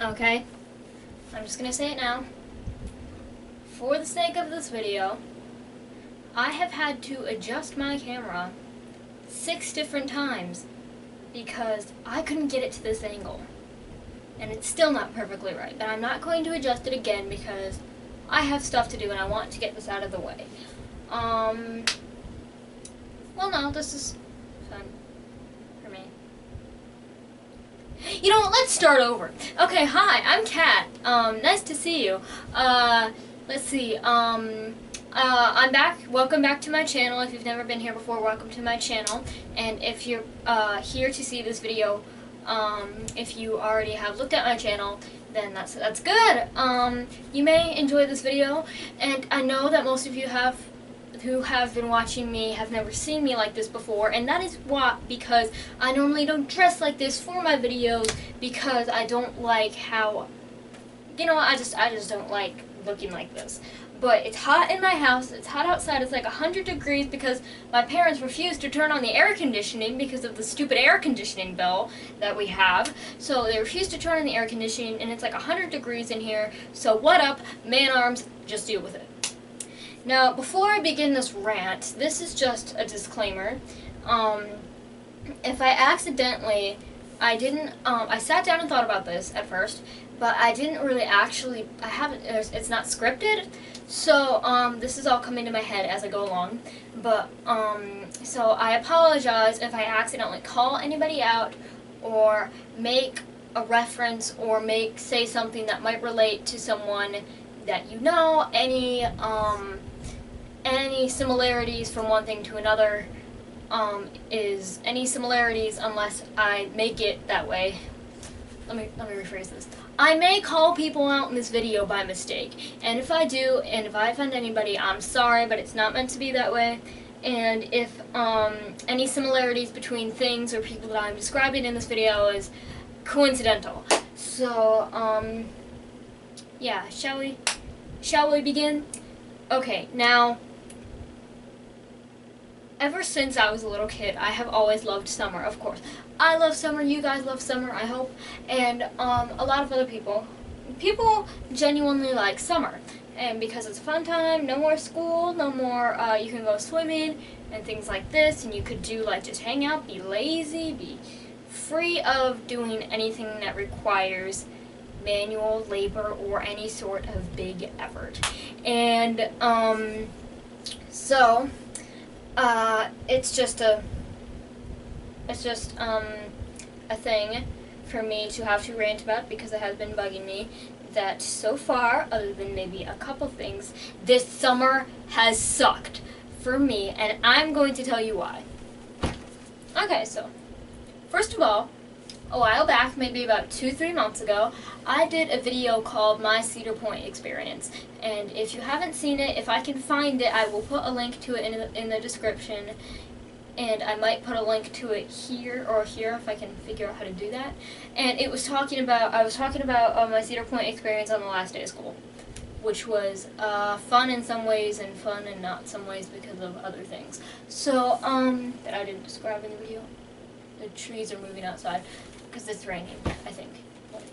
Okay? I'm just gonna say it now. For the sake of this video, I have had to adjust my camera 6 different times because I couldn't get it to this angle. And it's still not perfectly right. But I'm not going to adjust it again because I have stuff to do and I want to get this out of the way. Well, no, this is fun for me. You know what, let's start over. Okay, hi, I'm Kat. Nice to see you. Let's see, I'm back. Welcome back to my channel. If you've never been here before, welcome to my channel. And if you're here to see this video, if you already have looked at my channel, then that's good. You may enjoy this video, and I know that most of you who have been watching me have never seen me like this before, and that is because I normally don't dress like this for my videos because I don't like how, I just don't like looking like this. But it's hot in my house, it's hot outside, it's like 100 degrees because my parents refused to turn on the air conditioning because of the stupid air conditioning bill that we have. So they refused to turn on the air conditioning and it's like 100 degrees in here. So what up, man arms, just deal with it. Now, before I begin this rant, this is just a disclaimer. If I accidentally, I sat down and thought about this at first, but I didn't really actually, it's not scripted, so this is all coming to my head as I go along. But, so I apologize if I accidentally call anybody out, or make a reference, or say something that might relate to someone that you know, any similarities from one thing to another, is any similarities unless I make it that way. Let me rephrase this. I may call people out in this video by mistake, and if I do, and if I offend anybody, I'm sorry, but it's not meant to be that way. And if any similarities between things or people that I'm describing in this video is coincidental. So, yeah, shall we begin? Okay, now, ever since I was a little kid, I have always loved summer, of course. I love summer, you guys love summer, I hope, and a lot of other people genuinely like summer. And because it's a fun time, no more school, no more, you can go swimming and things like this, and you could do, like, just hang out, be lazy, be free of doing anything that requires manual labor or any sort of big effort. And, so, it's just a thing for me to have to rant about because it has been bugging me that so far, other than maybe a couple things, this summer has sucked for me, and I'm going to tell you why. Okay, so, first of all, a while back, maybe about 2-3 months ago, I did a video called My Cedar Point Experience. And if you haven't seen it, if I can find it, I will put a link to it in the description. And I might put a link to it here or here if I can figure out how to do that. And I was talking about my Cedar Point experience on the last day of school, which was fun in some ways and fun in not some ways because of other things. So, that I didn't describe in the video. The trees are moving outside because it's raining, I think.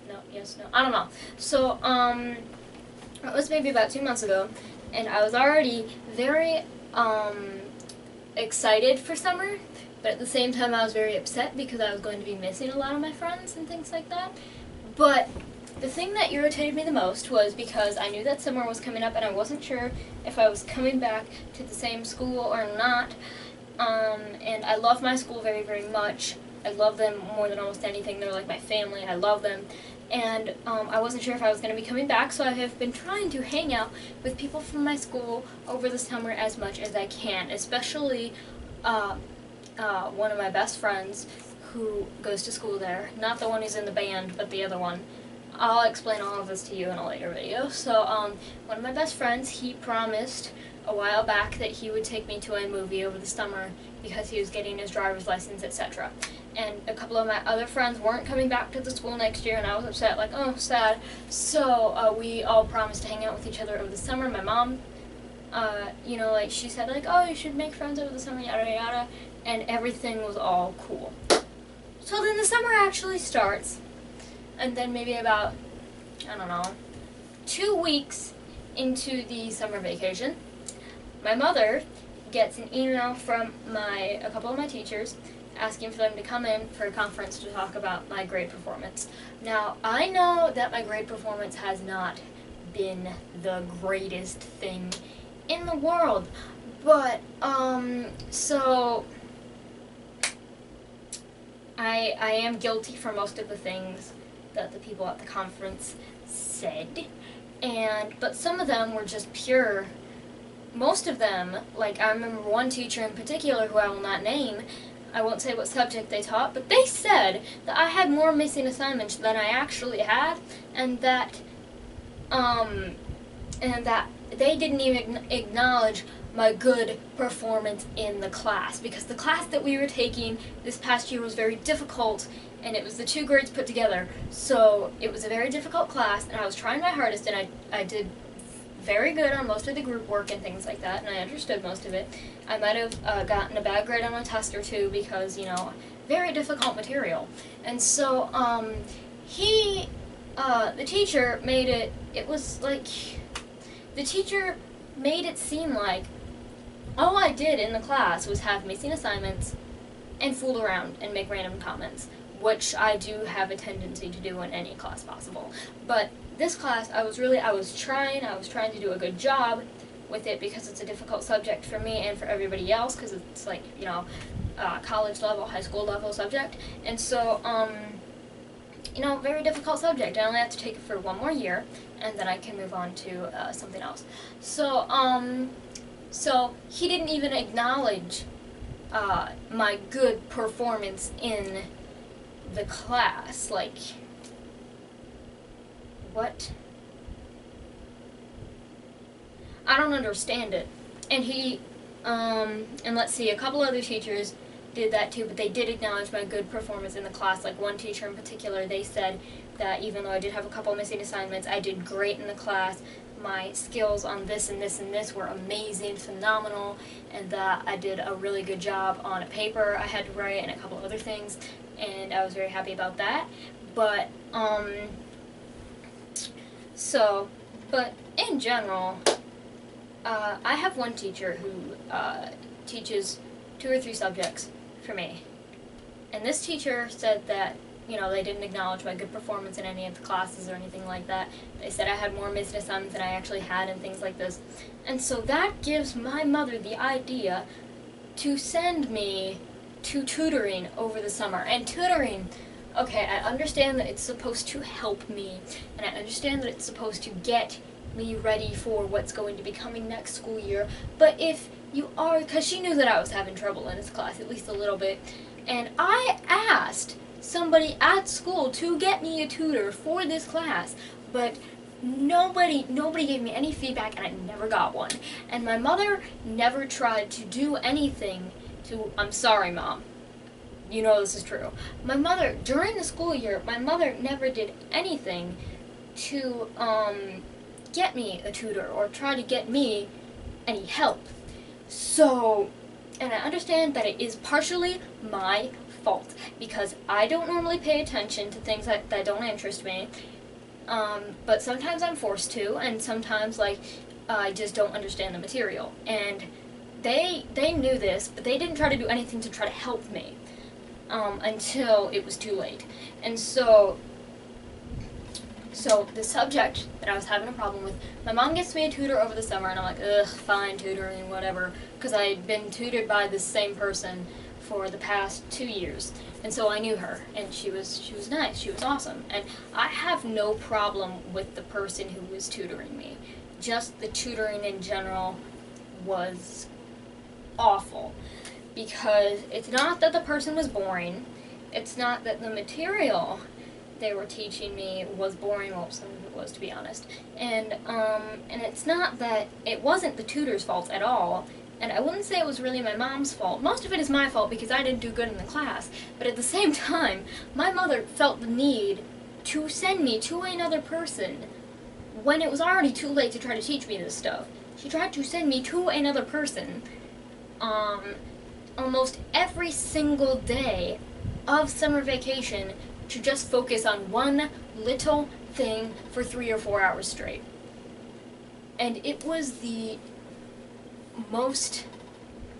No, yes, no, I don't know. So, it was maybe about 2 months ago, and I was already very, excited for summer, but at the same time I was very upset because I was going to be missing a lot of my friends and things like that. But the thing that irritated me the most was because I knew that summer was coming up and I wasn't sure if I was coming back to the same school or not. And I love my school very, very much. I love them more than almost anything. They're like my family. I love them. And I wasn't sure if I was going to be coming back, so I have been trying to hang out with people from my school over the summer as much as I can, especially one of my best friends who goes to school there. Not the one who's in the band, but the other one. I'll explain all of this to you in a later video. So, one of my best friends, he promised a while back that he would take me to a movie over the summer because he was getting his driver's license, etc. And a couple of my other friends weren't coming back to the school next year, and I was upset, like, oh, sad. So, we all promised to hang out with each other over the summer. My mom, like, she said, like, oh, you should make friends over the summer, yada, yada, and everything was all cool. So then the summer actually starts, and then maybe about I don't know, 2 weeks into the summer vacation, my mother gets an email from a couple of my teachers asking for them to come in for a conference to talk about my grade performance. Now, I know that my grade performance has not been the greatest thing in the world, but, so I am guilty for most of the things that the people at the conference said, but some of them were just pure. Most of them, like I remember one teacher in particular who I will not name, I won't say what subject they taught, but they said that I had more missing assignments than I actually had, and that they didn't even acknowledge my good performance in the class, because the class that we were taking this past year was very difficult, and it was the 2 grades put together, so it was a very difficult class, and I was trying my hardest, and I did very good on most of the group work and things like that, and I understood most of it. I might have gotten a bad grade on a test or two because, you know, very difficult material. And so, the teacher the teacher made it seem like all I did in the class was have missing assignments and fool around and make random comments, which I do have a tendency to do in any class possible. But this class, I was trying to do a good job with it because it's a difficult subject for me and for everybody else, because it's like, you know, college level, high school level subject. And so, you know, very difficult subject. I only have to take it for 1 more year, and then I can move on to something else. So, so he didn't even acknowledge my good performance in the class. Like, what? I don't understand it. And and let's see, a couple other teachers did that too, but they did acknowledge my good performance in the class. Like one teacher in particular, they said that even though I did have a couple missing assignments, I did great in the class. My skills on this and this and this were amazing, phenomenal, and that I did a really good job on a paper I had to write and a couple other things, and I was very happy about that. But, but in general, I have one teacher who teaches 2 or 3 subjects for me. And this teacher said that, you know, they didn't acknowledge my good performance in any of the classes or anything like that. They said I had more missed assignments than I actually had and things like this. And so that gives my mother the idea to send me to tutoring over the summer. And tutoring, okay, I understand that it's supposed to help me, and I understand that it's supposed to get me ready for what's going to be coming next school year, but if you are, because she knew that I was having trouble in this class, at least a little bit, and I asked somebody at school to get me a tutor for this class, but nobody gave me any feedback, and I never got one. And my mother never tried to do anything to, I'm sorry, Mom, you know this is true. My mother, during the school year, my mother never did anything to, get me a tutor or try to get me any help. So, and I understand that it is partially my fault because I don't normally pay attention to things that don't interest me, but sometimes I'm forced to, and sometimes, like, I just don't understand the material. And they knew this, but they didn't try to do anything to try to help me until it was too late. And so the subject that I was having a problem with, my mom gets me a tutor over the summer, and I'm like, ugh, fine, tutoring, whatever, because I'd been tutored by this same person for the past 2 years, and so I knew her, and she was nice, she was awesome, and I have no problem with the person who was tutoring me. Just the tutoring in general was awful, because it's not that the person was boring, it's not that the material they were teaching me was boring, well, some of it was, to be honest, and it's not that, it wasn't the tutor's fault at all, and I wouldn't say it was really my mom's fault. Most of it is my fault because I didn't do good in the class, but at the same time, my mother felt the need to send me to another person when it was already too late to try to teach me this stuff. She tried to send me to another person almost every single day of summer vacation to just focus on one little thing for 3 or 4 hours straight. And it was the most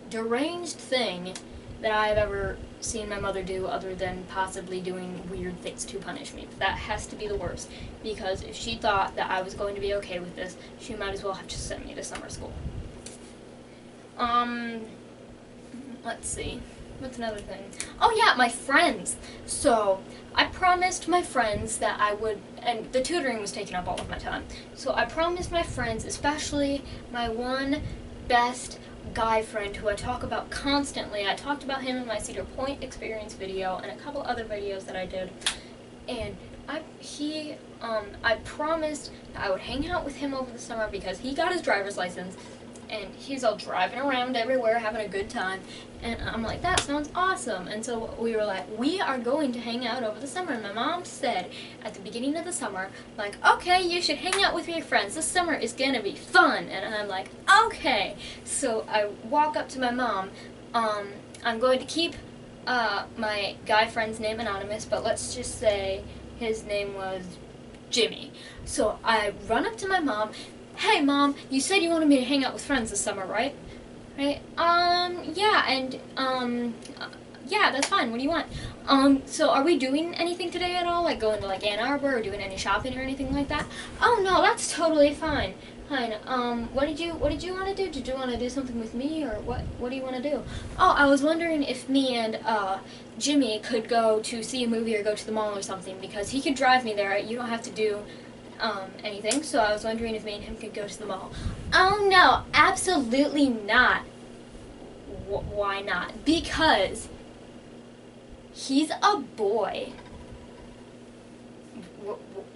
deranged thing that I've ever seen my mother do, other than possibly doing weird things to punish me. That has to be the worst, because if she thought that I was going to be okay with this, she might as well have just sent me to summer school. Let's see. What's another thing? Oh yeah, my friends. So, I promised my friends that I would, and the tutoring was taking up all of my time, so I promised my friends, especially my one best guy friend who I talk about constantly. I talked about him in my Cedar Point experience video and a couple other videos that I did, and I promised that I would hang out with him over the summer because he got his driver's license and he's all driving around everywhere having a good time, and I'm like, that sounds awesome. And so we were like, we are going to hang out over the summer, and my mom said at the beginning of the summer, like, okay, you should hang out with your friends, this summer is gonna be fun. And I'm like, okay. So I walk up to my mom. I'm going to keep my guy friend's name anonymous, but let's just say his name was Jimmy. So I run up to my mom. Hey Mom, you said you wanted me to hang out with friends this summer, right? Right? Yeah, and, yeah, that's fine. What do you want? So are we doing anything today at all? Like going to, like, Ann Arbor or doing any shopping or anything like that? Oh, no, that's totally fine. Fine. What did you want to do? Did you want to do something with me, or what do you want to do? Oh, I was wondering if me and, Jimmy could go to see a movie or go to the mall or something, because he could drive me there. You don't have to do anything, so I was wondering if me and him could go to the mall. Oh no, absolutely not. Why not? Because he's a boy.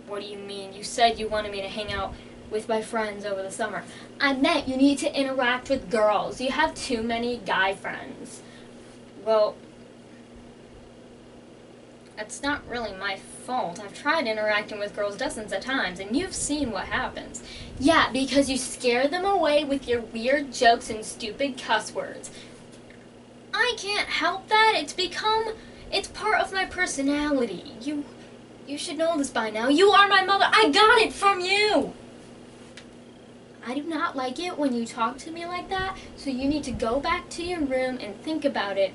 What do you mean? You said you wanted me to hang out with my friends over the summer. I meant you need to interact with girls. You have too many guy friends. Well, that's not really my fault. I've tried interacting with girls dozens of times, and you've seen what happens. Yeah, because you scare them away with your weird jokes and stupid cuss words. I can't help that. It's part of my personality. You should know this by now. You are my mother. I got it from you. I do not like it when you talk to me like that, so you need to go back to your room and think about it.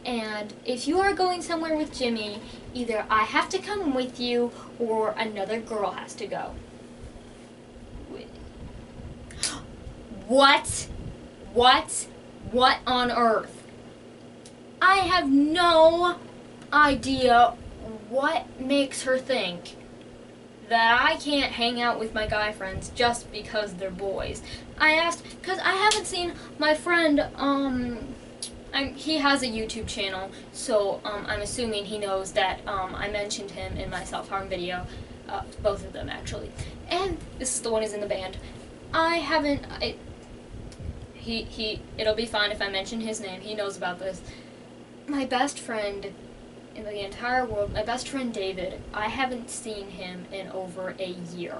And if you are going somewhere with Jimmy, either I have to come with you or another girl has to go. What? What on earth? I have no idea what makes her think that I can't hang out with my guy friends just because they're boys. I asked, because I haven't seen my friend, he has a YouTube channel, so I'm assuming he knows that I mentioned him in my self-harm video, both of them actually. And this is the one who's in the band. It'll be fine if I mention his name, he knows about this. My best friend in the entire world, my best friend David, I haven't seen him in over a year.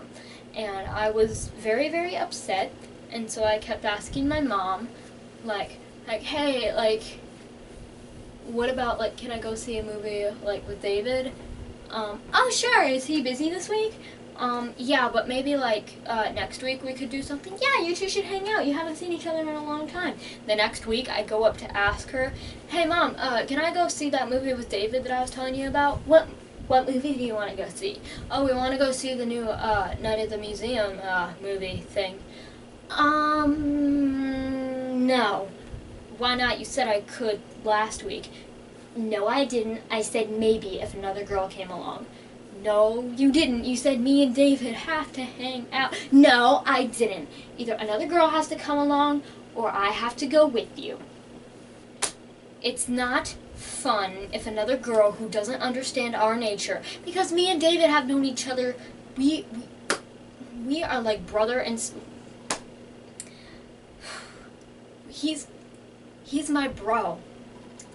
And I was very, very upset, and so I kept asking my mom, like, hey, like, what about, like, can I go see a movie, like, with David? Oh, sure, is he busy this week? Yeah, but maybe, like, next week we could do something. Yeah, you two should hang out. You haven't seen each other in a long time. The next week, I go up to ask her, hey, Mom, can I go see that movie with David that I was telling you about? What movie do you want to go see? Oh, we want to go see the new, Night at the Museum, movie thing. No. Why not? You said I could last week. No, I didn't. I said maybe if another girl came along. No, you didn't. You said me and David have to hang out. No, I didn't. Either another girl has to come along, or I have to go with you. It's not fun if another girl who doesn't understand our nature, because me and David have known each other, we are like brother and... He's my bro.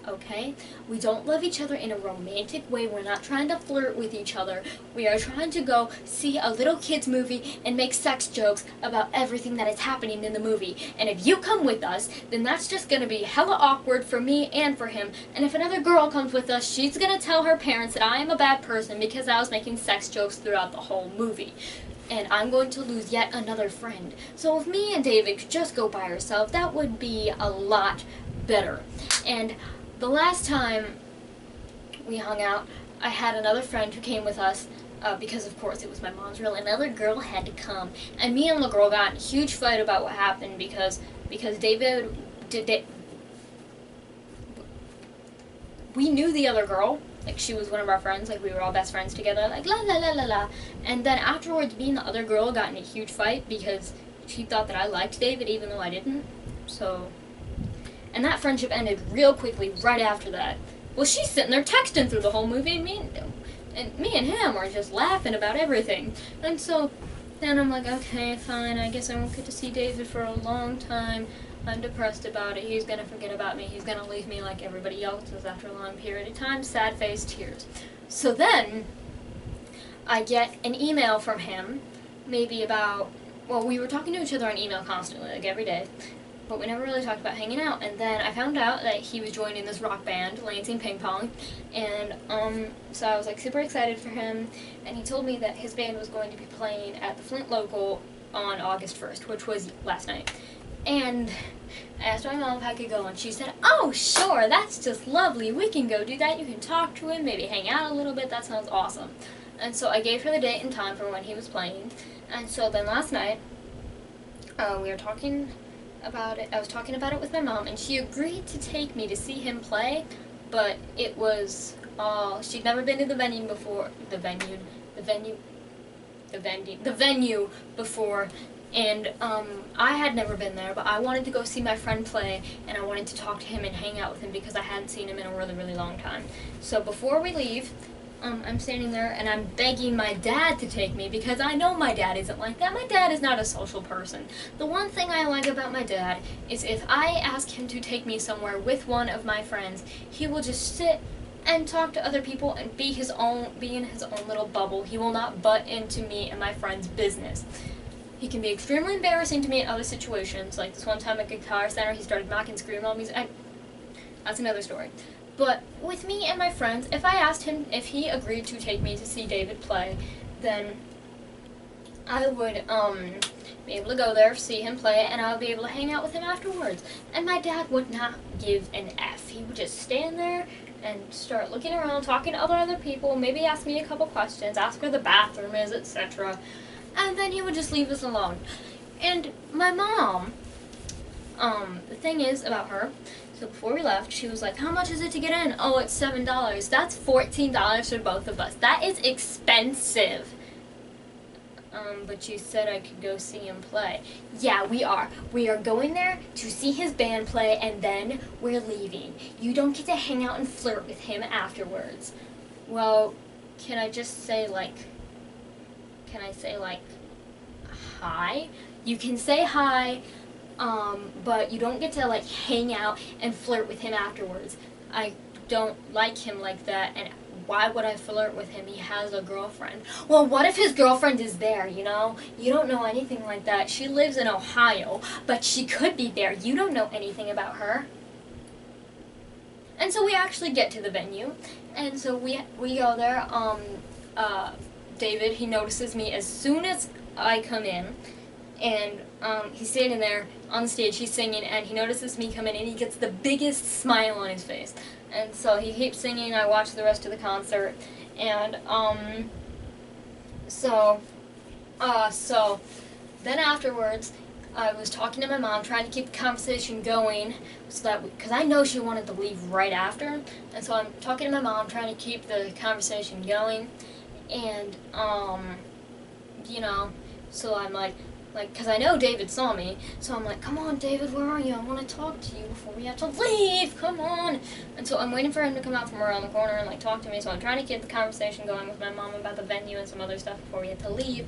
okay? We don't love each other in a romantic way. We're not trying to flirt with each other. We are trying to go see a little kid's movie and make sex jokes about everything that is happening in the movie. And if you come with us, then that's just going to be hella awkward for me and for him. And if another girl comes with us, she's going to tell her parents that I am a bad person because I was making sex jokes throughout the whole movie. And I'm going to lose yet another friend. So if me and David could just go by ourselves, that would be a lot better. And the last time we hung out, I had another friend who came with us because, of course, it was my mom's reel. Another girl had to come. And me and the girl got in a huge fight about what happened because David did. We knew the other girl. Like, she was one of our friends. Like, we were all best friends together. Like, la la la la la. And then afterwards, me and the other girl got in a huge fight because she thought that I liked David even though I didn't. So... And that friendship ended real quickly right after that. Well, she's sitting there texting through the whole movie, and me and him are just laughing about everything. And so then I'm like, okay, fine, I guess I won't get to see David for a long time. I'm depressed about it. He's gonna forget about me. He's gonna leave me like everybody else does after a long period of time. Sad face, tears. So then I get an email from him, maybe about, well, we were talking to each other on email constantly, like every day. But we never really talked about hanging out. And then I found out that he was joining this rock band, Lansing Ping Pong, and so I was like super excited for him. And he told me that his band was going to be playing at the Flint Local on August 1st, which was last night. And I asked my mom if I could go, and she said, "Oh, sure, that's just lovely. We can go do that. You can talk to him, maybe hang out a little bit. That sounds awesome." And so I gave her the date and time for when he was playing. And so then last night, we were talking about it. I was talking about it with my mom, and she agreed to take me to see him play, but it was she'd never been to the venue before, the venue before, and I had never been there, but I wanted to go see my friend play, and I wanted to talk to him and hang out with him because I hadn't seen him in a really, really long time. So before we leave, I'm standing there and I'm begging my dad to take me because I know my dad isn't like that. My dad is not a social person. The one thing I like about my dad is if I ask him to take me somewhere with one of my friends, he will just sit and talk to other people and be in his own little bubble. He will not butt into me and my friend's business. He can be extremely embarrassing to me in other situations, like this one time at Guitar Center, he started knocking screaming on music. That's another story. But with me and my friends, if I asked him if he agreed to take me to see David play, then I would be able to go there, see him play, and I would be able to hang out with him afterwards. And my dad would not give an F. He would just stand there and start looking around, talking to other people, maybe ask me a couple questions, ask where the bathroom is, etc. And then he would just leave us alone. And my mom, the thing is about her, so before we left, she was like, "How much is it to get in?" "Oh, it's $7. That's $14 for both of us. That is expensive." But you said I could go see him play. Yeah, we are. We are going there to see his band play, and then we're leaving. You don't get to hang out and flirt with him afterwards. Well, can I say, hi? You can say hi. But you don't get to, hang out and flirt with him afterwards. I don't like him like that, and why would I flirt with him? He has a girlfriend. Well, what if his girlfriend is there, you know? You don't know anything like that. She lives in Ohio, but she could be there. You don't know anything about her. And so we actually get to the venue, and so we go there. David, he notices me as soon as I come in, and he's standing there on the stage, he's singing, and he notices me come in, and he gets the biggest smile on his face. And so he keeps singing, I watch the rest of the concert, and so then afterwards, I was talking to my mom, trying to keep the conversation going, so that because I know she wanted to leave right after, and so I'm talking to my mom, trying to keep the conversation going, and so I'm like, because I know David saw me, so I'm like, "Come on, David, where are you? I want to talk to you before we have to leave, come on." And so I'm waiting for him to come out from around the corner and, talk to me, so I'm trying to keep the conversation going with my mom about the venue and some other stuff before we have to leave.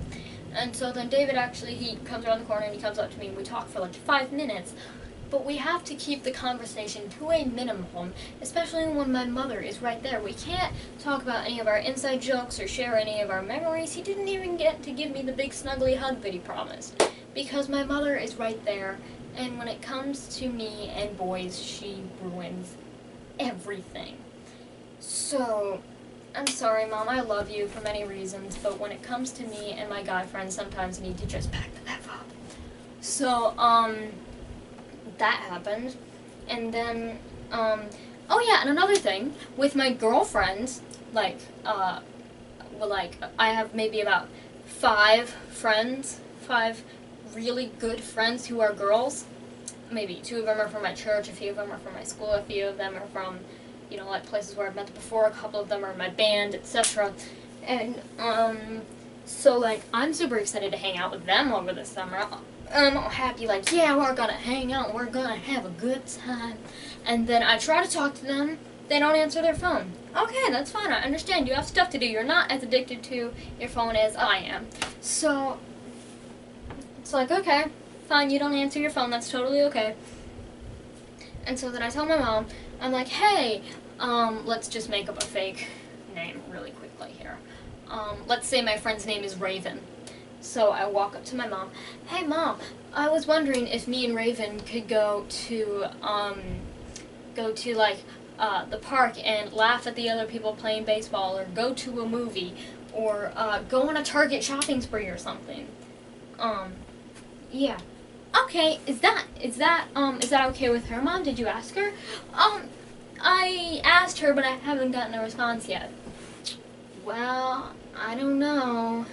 And so then David actually, he comes around the corner and he comes up to me and we talk for 5 minutes. but we have to keep the conversation to a minimum, especially when my mother is right there. We can't talk about any of our inside jokes or share any of our memories. He didn't even get to give me the big snuggly hug that he promised, because my mother is right there, and when it comes to me and boys, she ruins everything. So, I'm sorry, Mom, I love you for many reasons, but when it comes to me and my guy friends, sometimes you need to just back the F up. So, that happened, and then, oh yeah, and another thing, with my girlfriends, like, I have maybe about 5 really good friends who are girls. Maybe 2 of them are from my church, a few of them are from my school, a few of them are from, you know, like places where I've met them before, a couple of them are in my band, etc. And, so, like, I'm super excited to hang out with them over the summer. I'm all happy, like, yeah, we're gonna hang out, we're gonna have a good time. And then I try to talk to them, they don't answer their phone. Okay, that's fine, I understand, you have stuff to do, you're not as addicted to your phone as I am. So, it's like, okay, fine, you don't answer your phone, that's totally okay. And so then I tell my mom, I'm like, hey, let's just make up a fake name really quickly here. Let's say my friend's name is Raven. So I walk up to my mom, hey Mom, I was wondering if me and Raven could go to like, the park and laugh at the other people playing baseball, or go to a movie, or, go on a Target shopping spree or something. Yeah. Okay, is that okay with her, Mom? Did you ask her? I asked her, but I haven't gotten a response yet. Well, I don't know.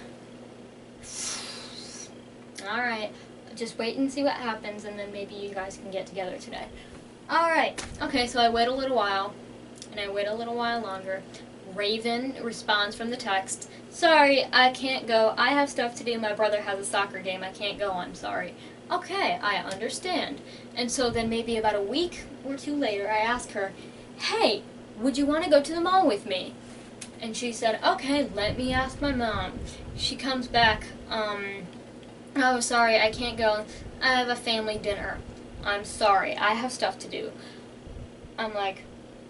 Alright, just wait and see what happens, and then maybe you guys can get together today. Alright, okay, so I wait a little while, and I wait a little while longer. Raven responds from the text, sorry, I can't go. I have stuff to do. My brother has a soccer game. I can't go. I'm sorry. Okay, I understand. And so then maybe about a week or 2 later, I ask her, hey, would you want to go to the mall with me? And she said, okay, let me ask my mom. She comes back, oh, sorry, I can't go. I have a family dinner. I'm sorry, I have stuff to do. I'm like,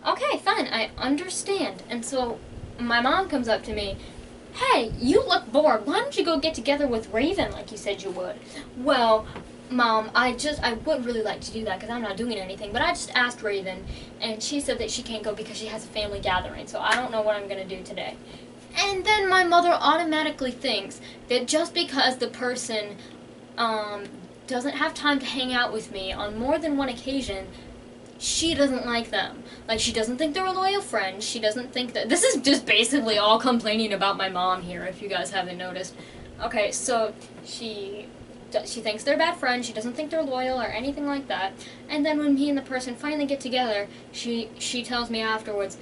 okay, fine, I understand. And so my mom comes up to me, hey, you look bored. Why don't you go get together with Raven like you said you would? Well, Mom, I would really like to do that because I'm not doing anything, but I just asked Raven, and she said that she can't go because she has a family gathering, so I don't know what I'm going to do today. And then my mother automatically thinks that just because the person doesn't have time to hang out with me on more than one occasion, she doesn't like them. Like, she doesn't think they're a loyal friend. She doesn't think that... This is just basically all complaining about my mom here, if you guys haven't noticed. Okay, so she thinks they're a bad friend. She doesn't think they're loyal or anything like that. And then when me and the person finally get together, she tells me afterwards,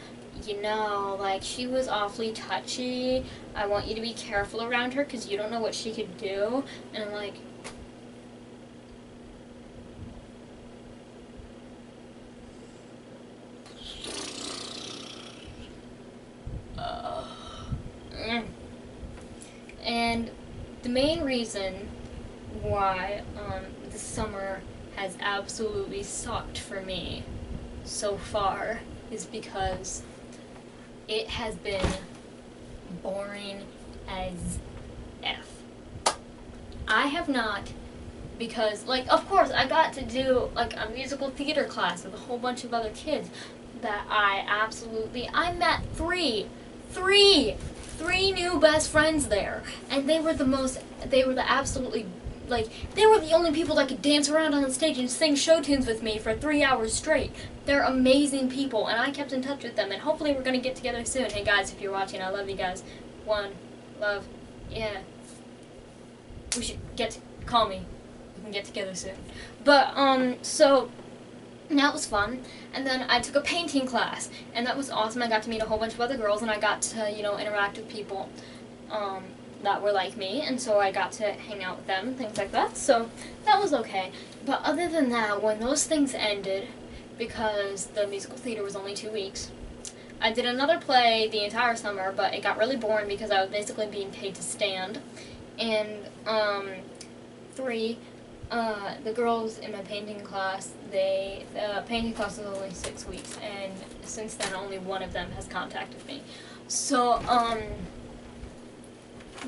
you know, like, she was awfully touchy. I want you to be careful around her because you don't know what she could do. And I'm like... And the main reason why the summer has absolutely sucked for me so far is because it has been boring as F. I have not, because, like, of course, I got to do, like, a musical theater class with a whole bunch of other kids that I met three new best friends there, and they were the only people that could dance around on the stage and sing show tunes with me for 3 hours straight. They're amazing people, and I kept in touch with them, and hopefully we're going to get together soon. Hey guys, if you're watching, I love you guys. One, love, yeah. We should call me. We can get together soon. But, so... that was fun, and then I took a painting class, and that was awesome. I got to meet a whole bunch of other girls, and I got to, you know, interact with people that were like me, and so I got to hang out with them and things like that, so that was okay. But other than that, when those things ended, because the musical theater was only 2 weeks, I did another play the entire summer, but it got really boring because I was basically being paid to stand, and 3, the girls in my painting class, the painting class is only 6 weeks, and since then only one of them has contacted me. So,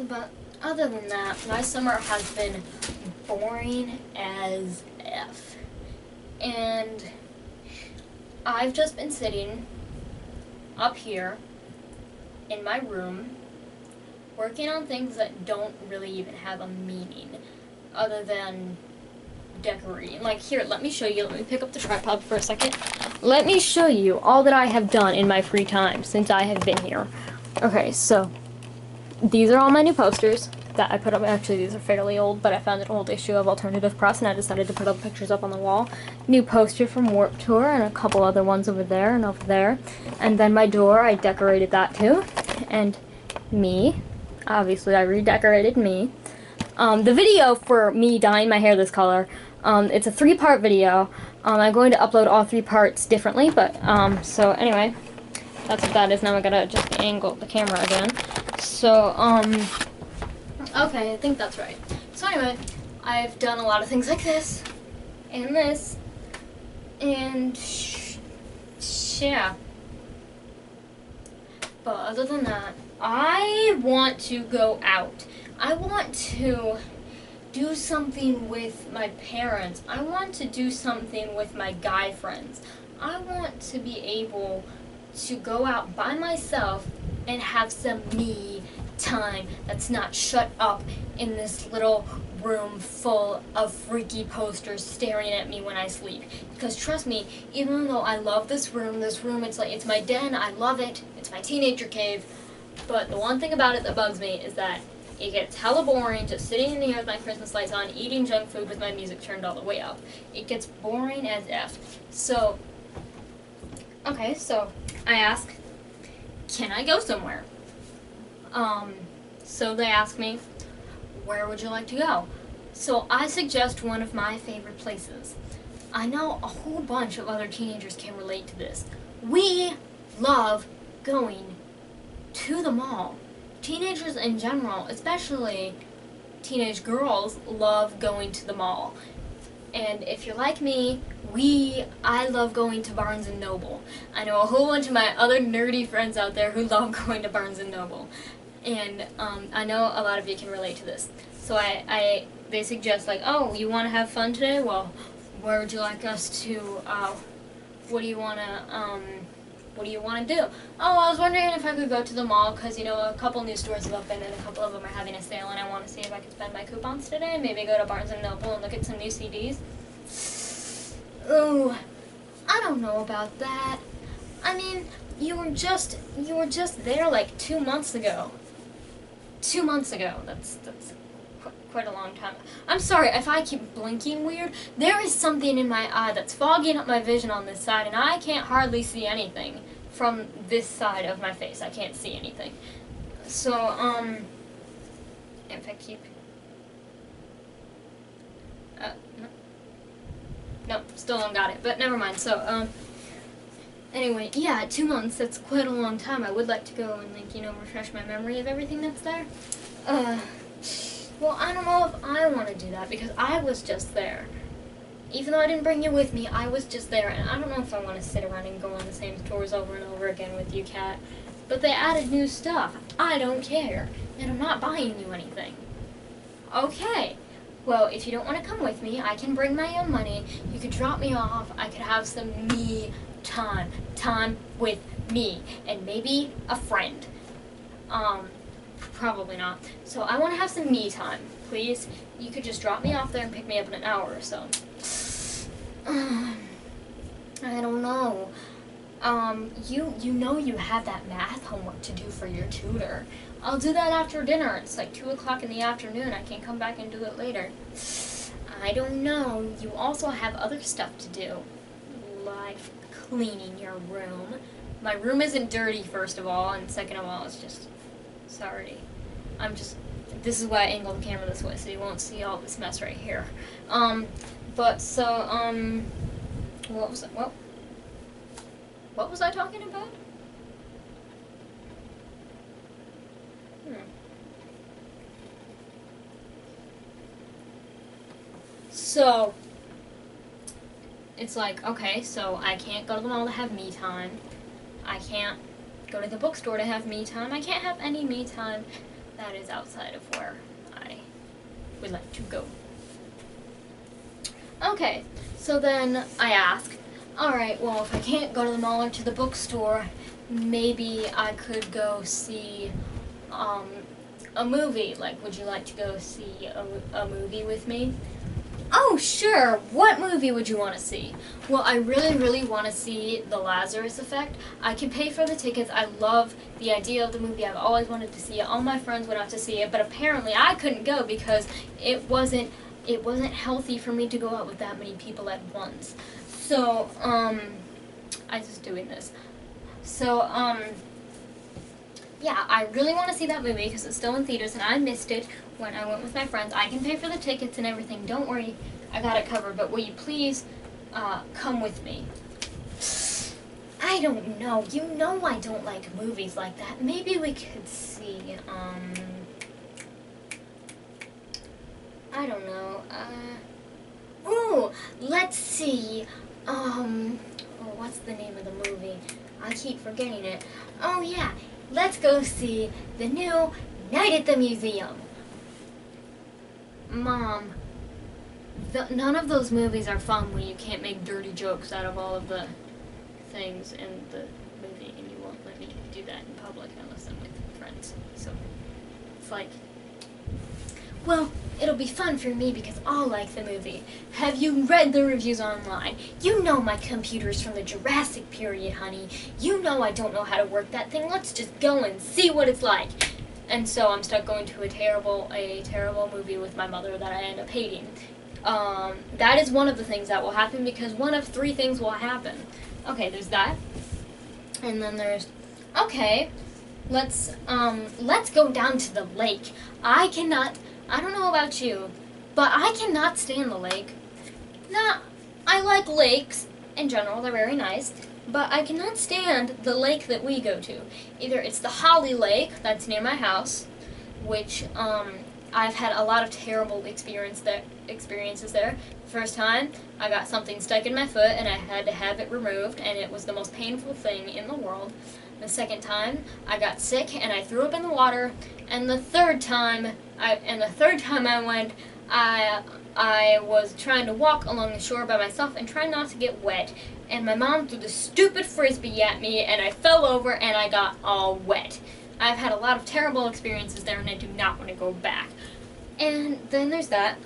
but other than that, my summer has been boring as F. And I've just been sitting up here in my room working on things that don't really even have a meaning other than decorating. Like, here, let me show you. Let me pick up the tripod for a second. Let me show you all that I have done in my free time since I have been here. Okay, so these are all my new posters that I put up. Actually, these are fairly old, but I found an old issue of Alternative Press and I decided to put up pictures up on the wall. New poster from Warped Tour and a couple other ones over there and over there. And then my door, I decorated that too. And me, obviously I redecorated me. The video for me dyeing my hair this color, it's a 3-part video. I'm going to upload all 3 parts differently, but, so anyway, that's what that is. Now I gotta just angle the camera again. So, okay, I think that's right. So anyway, I've done a lot of things like this, and this, and yeah. But other than that, I want to go out. I want to do something with my parents. I want to do something with my guy friends. I want to be able to go out by myself and have some me time that's not shut up in this little room full of freaky posters staring at me when I sleep. Because trust me, even though I love this room, it's my den, I love it, it's my teenager cave, but the one thing about it that bugs me is that it gets hella boring just sitting in here with my Christmas lights on, eating junk food with my music turned all the way up. It gets boring as F. So, okay, so I ask, can I go somewhere? So they ask me, where would you like to go? So I suggest one of my favorite places. I know a whole bunch of other teenagers can relate to this. We love going to the mall. Teenagers in general, especially teenage girls, love going to the mall. And if you're like me, I love going to Barnes & Noble. I know a whole bunch of my other nerdy friends out there who love going to Barnes & Noble. And I know a lot of you can relate to this. So they suggest, like, oh, you want to have fun today? Well, where would you like us to, what do you want to do? Oh, I was wondering if I could go to the mall because, you know, a couple new stores have opened and a couple of them are having a sale and I want to see if I can spend my coupons today and maybe go to Barnes & Noble and look at some new CDs. Ooh, I don't know about that. I mean, you were just there like 2 months ago. 2 months ago. That's quite a long time. I'm sorry if I keep blinking weird. There is something in my eye that's fogging up my vision on this side, and I can't hardly see anything from this side of my face. I can't see anything. So, if I keep... no, still don't got it, but never mind. So, anyway, yeah, 2 months, that's quite a long time. I would like to go and, like, you know, refresh my memory of everything that's there. Well, I don't know if I want to do that, because I was just there. Even though I didn't bring you with me, I was just there, and I don't know if I want to sit around and go on the same tours over and over again with you, Kat. But they added new stuff. I don't care, and I'm not buying you anything. Okay. Well, if you don't want to come with me, I can bring my own money. You could drop me off. I could have some me time. Time with me. And maybe a friend. Probably not. So I want to have some me time. Please, you could just drop me off there and pick me up in an hour or so. I don't know. You know you have that math homework to do for your tutor. I'll do that after dinner. It's like 2 o'clock in the afternoon. I can come back and do it later. I don't know. You also have other stuff to do, like cleaning your room. My room isn't dirty, first of all, and second of all, it's just, sorry. This is why I angle the camera this way, so you won't see all this mess right here. What was I talking about? So it's like, okay, so I can't go to the mall to have me time. I can't go to the bookstore to have me time. I can't have any me time that is outside of where I would like to go. Okay, so then I ask, alright, well, if I can't go to the mall or to the bookstore, maybe I could go see a movie. Like, would you like to go see a movie with me? Oh, sure. What movie would you want to see? Well, I really, really want to see The Lazarus Effect. I can pay for the tickets. I love the idea of the movie. I've always wanted to see it. All my friends went out to see it, but apparently I couldn't go because it wasn't healthy for me to go out with that many people at once. So, I just doing this. So, yeah, I really want to see that movie because it's still in theaters and I missed it when I went with my friends. I can pay for the tickets and everything. Don't worry, I got it covered. But will you please come with me? I don't know. You know I don't like movies like that. Maybe we could see, I don't know. Ooh, let's see. Oh, what's the name of the movie? I keep forgetting it. Oh, yeah. Let's go see the new Night at the Museum. Mom, none of those movies are fun when you can't make dirty jokes out of all of the things in the movie, and you won't let me do that in public unless I'm with friends. So, it's like, well, it'll be fun for me because I'll like the movie. Have you read the reviews online? You know my computer's from the Jurassic period, honey. You know I don't know how to work that thing. Let's just go and see what it's like. And so I'm stuck going to a terrible movie with my mother that I end up hating. That is one of the things that will happen because one of 3 things will happen. Okay, there's that. And then there's, okay, let's go down to the lake. I don't know about you, but I cannot stand the lake. I like lakes in general, they're very nice, but I cannot stand the lake that we go to. Either it's the Holly Lake, that's near my house, which I've had a lot of terrible experiences there. First time, I got something stuck in my foot and I had to have it removed, and it was the most painful thing in the world. The second time, I got sick and I threw up in the water, and the third time I went, I was trying to walk along the shore by myself and trying not to get wet, and my mom threw the stupid frisbee at me and I fell over and I got all wet. I've had a lot of terrible experiences there and I do not want to go back. And then there's that.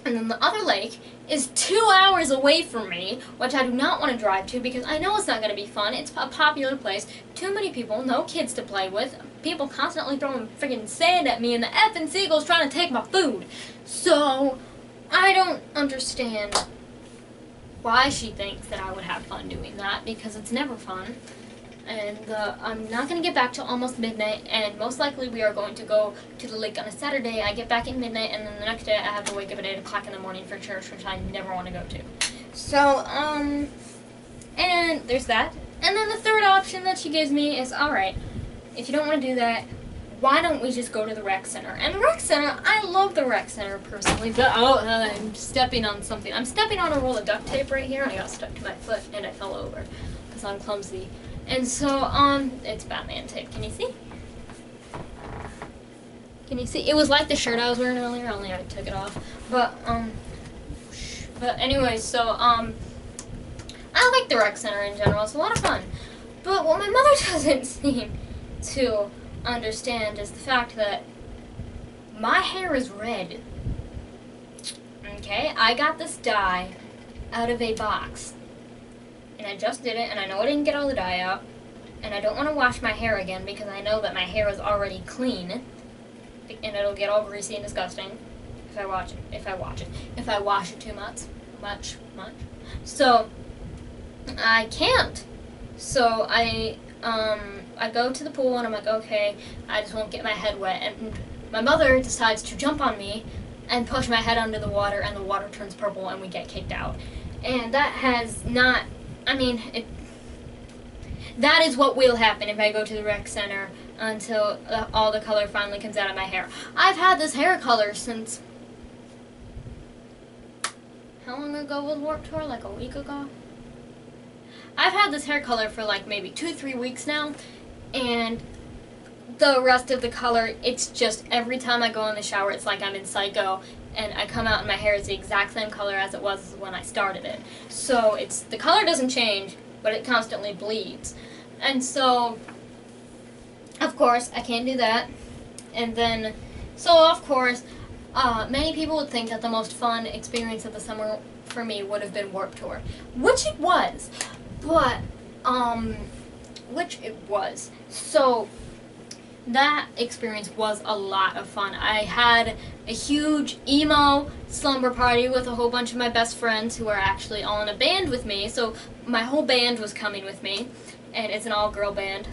And then the other lake is 2 hours away from me, which I do not want to drive to because I know it's not going to be fun. It's a popular place. Too many people, no kids to play with. People constantly throwing freaking sand at me, and the effing seagull's trying to take my food. So, I don't understand why she thinks that I would have fun doing that, because it's never fun. And I'm not going to get back till almost midnight, and most likely we are going to go to the lake on a Saturday. I get back at midnight, and then the next day I have to wake up at 8 o'clock in the morning for church, which I never want to go to. So, and there's that. And then the third option that she gives me is, alright, if you don't want to do that, why don't we just go to the rec center? And the rec center, I love the rec center personally, but I'm stepping on something. I'm stepping on a roll of duct tape right here, and I got stuck to my foot, and I fell over, because I'm clumsy. And so, it's Batman tape. Can you see? Can you see? It was like the shirt I was wearing earlier, only I took it off. But anyway, so, I like the rec center in general. It's a lot of fun. But what my mother doesn't seem to understand is the fact that my hair is red. Okay? I got this dye out of a box. And I just did it, and I know I didn't get all the dye out, and I don't want to wash my hair again because I know that my hair is already clean, and it'll get all greasy and disgusting if I wash it too much. So I can't. So I go to the pool and I'm like, okay, I just won't get my head wet, and my mother decides to jump on me and push my head under the water, and the water turns purple and we get kicked out. And that has not. That is what will happen if I go to the rec center until all the color finally comes out of my hair. I've had this hair color since how long ago was Warped Tour? Like a week ago? I've had this hair color for like maybe 2-3 weeks now, and the rest of the color, it's just every time I go in the shower, it's like I'm in Psycho, and I come out and my hair is the exact same color as it was when I started it. So the color doesn't change, but it constantly bleeds. And so, of course, I can't do that. And then, so of course, many people would think that the most fun experience of the summer for me would have been Warped Tour, which it was. But, So, that experience was a lot of fun. I had a huge emo slumber party with a whole bunch of my best friends who are actually all in a band with me. So, my whole band was coming with me, and it's an all-girl band.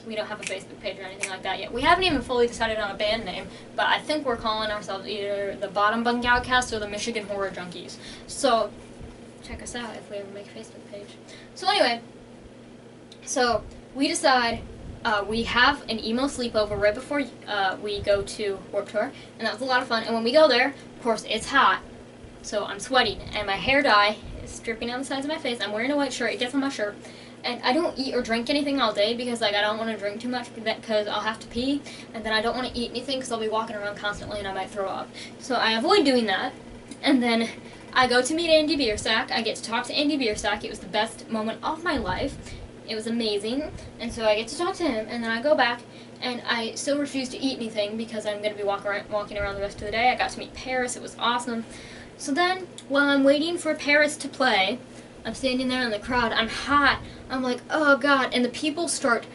We don't have a Facebook page or anything like that yet. We haven't even fully decided on a band name, but I think we're calling ourselves either the Bottom Bunk Outcasts or the Michigan Horror Junkies. So, check us out if we ever make a Facebook page. So anyway, so we decide we have an emo sleepover right before we go to Warped Tour, and that was a lot of fun. And when we go there, of course, it's hot, so I'm sweating, and my hair dye is dripping down the sides of my face. I'm wearing a white shirt. It gets on my shirt. And I don't eat or drink anything all day because, like, I don't want to drink too much because I'll have to pee. And then I don't want to eat anything because I'll be walking around constantly and I might throw up. So I avoid doing that. And then I go to meet Andy Biersack. I get to talk to Andy Biersack. It was the best moment of my life. It was amazing. And so I get to talk to him. And then I go back and I still refuse to eat anything because I'm going to be walking around the rest of the day. I got to meet Paris. It was awesome. So then, while I'm waiting for Paris to play, I'm standing there in the crowd. I'm hot. I'm like, oh God. And the people start,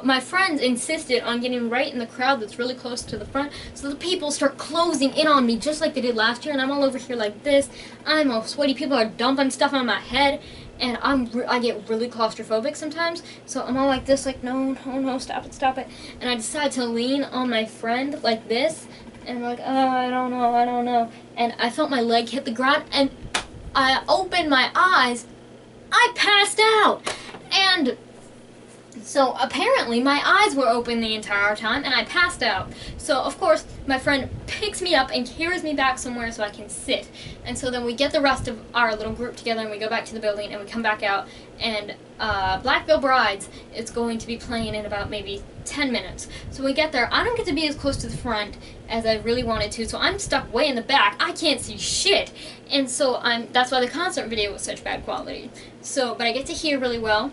my friends insisted on getting right in the crowd that's really close to the front. So the people start closing in on me just like they did last year. And I'm all over here like this. I'm all sweaty. People are dumping stuff on my head. And I get really claustrophobic sometimes. So I'm all like this, like, no, stop it. And I decide to lean on my friend like this. And I'm like, oh, I don't know. And I felt my leg hit the ground. And I opened my eyes, I passed out, and so apparently my eyes were open the entire time, and I passed out. So of course my friend picks me up and carries me back somewhere so I can sit, and so then we get the rest of our little group together and we go back to the building and we come back out, and Black Veil Brides is going to be playing in about maybe 10 minutes. So we get there. I don't get to be as close to the front as I really wanted to, so I'm stuck way in the back. I can't see shit. And so that's why the concert video was such bad quality. So, but I get to hear really well,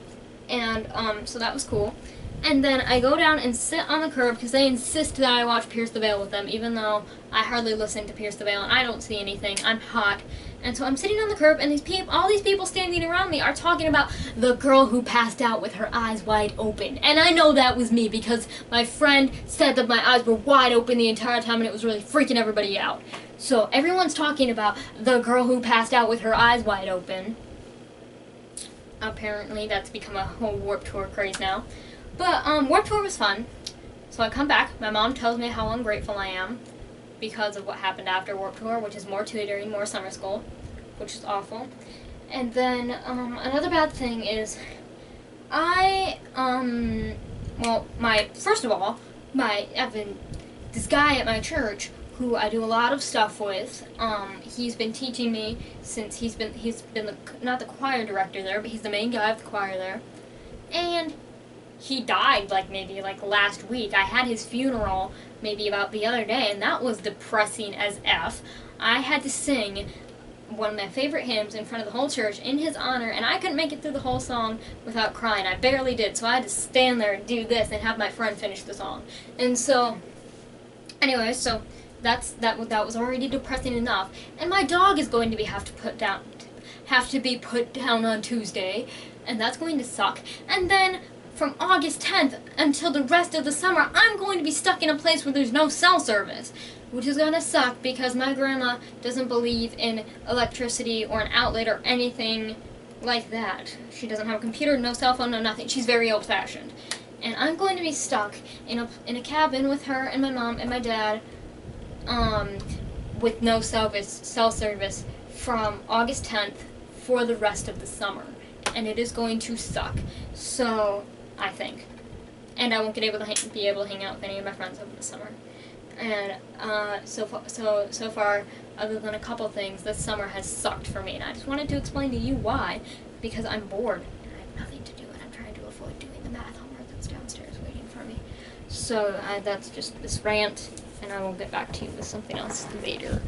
and so that was cool. And then I go down and sit on the curb because they insist that I watch Pierce the Veil with them, even though I hardly listen to Pierce the Veil and I don't see anything. I'm hot. And so I'm sitting on the curb, and all these people standing around me are talking about the girl who passed out with her eyes wide open. And I know that was me because my friend said that my eyes were wide open the entire time and it was really freaking everybody out. So everyone's talking about the girl who passed out with her eyes wide open. Apparently that's become a whole Warped Tour craze now. But Warped Tour was fun. So I come back. My mom tells me how ungrateful I am because of what happened after Warped Tour, which is more tutoring, more summer school, which is awful. And then another bad thing is this guy at my church who I do a lot of stuff with, he's been teaching me since he's been not the choir director there, but he's the main guy of the choir there. And he died maybe last week. I had his funeral maybe about the other day, and that was depressing as F. I had to sing one of my favorite hymns in front of the whole church in his honor, and I couldn't make it through the whole song without crying. I barely did, so I had to stand there and do this and have my friend finish the song. And so, anyway, so that was already depressing enough. And my dog is going to have to be put down on Tuesday, and that's going to suck. And then from August 10th until the rest of the summer, I'm going to be stuck in a place where there's no cell service, which is going to suck because my grandma doesn't believe in electricity or an outlet or anything like that. She doesn't have a computer, no cell phone, no nothing. She's very old-fashioned. And I'm going to be stuck in a cabin with her and my mom and my dad with no cell service from August 10th for the rest of the summer. And it is going to suck. So, I think. And I won't be able to hang out with any of my friends over the summer. And so far, other than a couple things, this summer has sucked for me, and I just wanted to explain to you why, because I'm bored, and I have nothing to do, and I'm trying to avoid doing the math homework that's downstairs waiting for me. So that's just this rant, and I will get back to you with something else later.